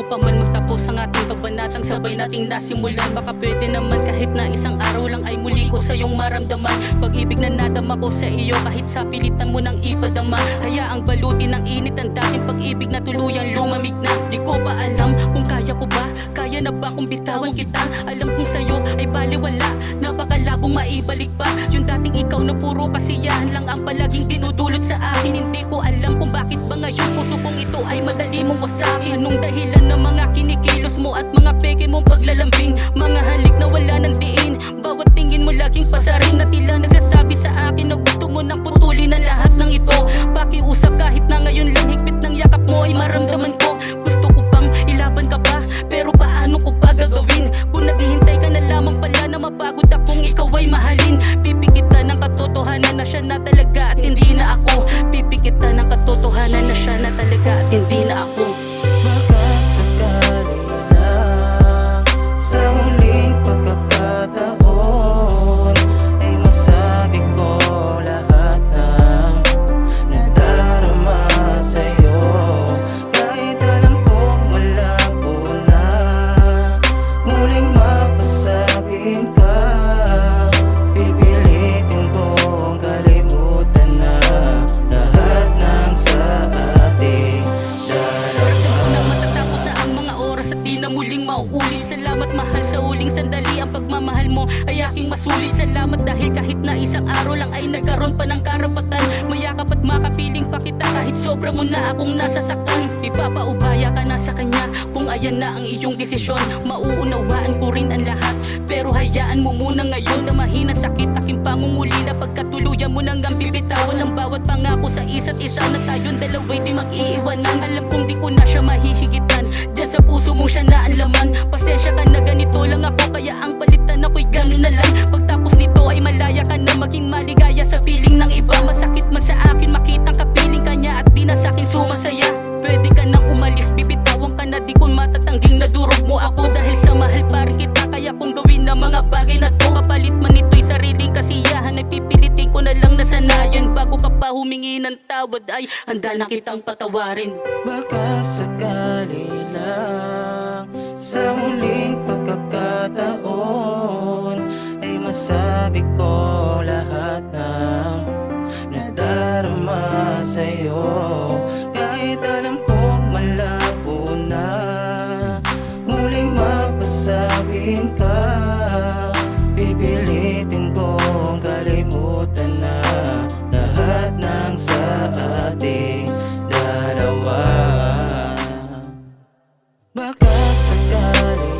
Bago pa man magtapos ang ating kabanatang sabay nating nasimulan. Baka pwede naman kahit na isang araw lang ay muli ko sa iyong maramdaman. Pag-ibig na nadama ko sa iyo kahit sa pilitan mo nang ipadama. Hayaang balutin ng init ang dating pag-ibig na tuluyang lumamig na. Di ko pa alam kung kaya ko ba, kaya na ba kung bitawan kita. Alam kong sa'yo ay baliwala, napakalabong maibalik pa yung dating ikaw na puro kasiyahan lang ang palaging dinudulot sa akin. Hindi ko alam kung bakit ba ngayon puso kong ito ay madali mong wasakin. Anong dahilan ng mga kinikilos mo at mga peke mong paglalambing? Mga halik na wala ng diin, bawat tingin mo laging pasaring na tila nagsasabi sa akin na gusto mo nang putulin ang lahat ng ito. Pakiusap kahit na ngayon lang higpit ng yakap mo ay maramdaman ko. Gusto ko pang ilaban ka pa, pero paano ko pa gagawin kung naghihintay ka na lamang pala na mapagod akong ikaw ay mahalin? Pipikitan ng katotohanan na siya na talaga at hindi na ako. Pipikitan ng katotohanan na siya na talaga at hindi na ako. Baka sakali lang sa huling pagkakataon ay masabi ko lahat ng nadarama sa'yo. Kahit alam kong malabo na muling mapasagin ka, pipilitin kong kalimutan na lahat ng sa ating Na matatapos na ang mga oras at di na muling mauulit. Salamat mahal sa huling sandali, ang pagmamahal mo ay aking masulit. Salamat dahil kahit na isang araw lang ay nagkaroon pa ng karapatan. Mayakap at makapiling pa kita kahit sobra mo na akong nasasaktan. Ipapaubaya ka na sa kanya kung ayan na ang iyong desisyon. Mauunawaan ko rin ang lahat, pero hayaan mo muna ngayon na mahina sakit aking pangungulila. Pagkatuluyan mo nang bibitawan ang bawat pangako sa isa't isa na tayong dalawa'y di mag-iiwanan. Alam kong di ko na siya mahihigitan, dyan sa puso mong siya na ang laman. Pasensya ka na ganito lang ako, kaya ang palitan ako'y gano'n na lang. Pagtapos nito ay malaya ka na maging maligaya sa piling ng iba. Masakit man sa akin makitang kapiling kanya at di na sa'kin sumasaya. Pwede ka nang umalis, bibitawan ka na, di ko matatangging nadurog mo ako. Dahil sa mahal pa rin kita, kaya kong gawin na mga bagay na to. Kapalit man ito'y sariling kasiyahan, ay pipilitin ko na lang na sanayan. Bago ka pa humingi ng tawad ay handa na kitang patawarin. Baka sakali lang sa huling pagkakataon ay masabi ko lahat ng nadarama sa'yo. Kahit alam kong malabo na muling mapasagin ka, pipilitin kong kalimutan na lahat ng sa ating dalawa. Baka sakali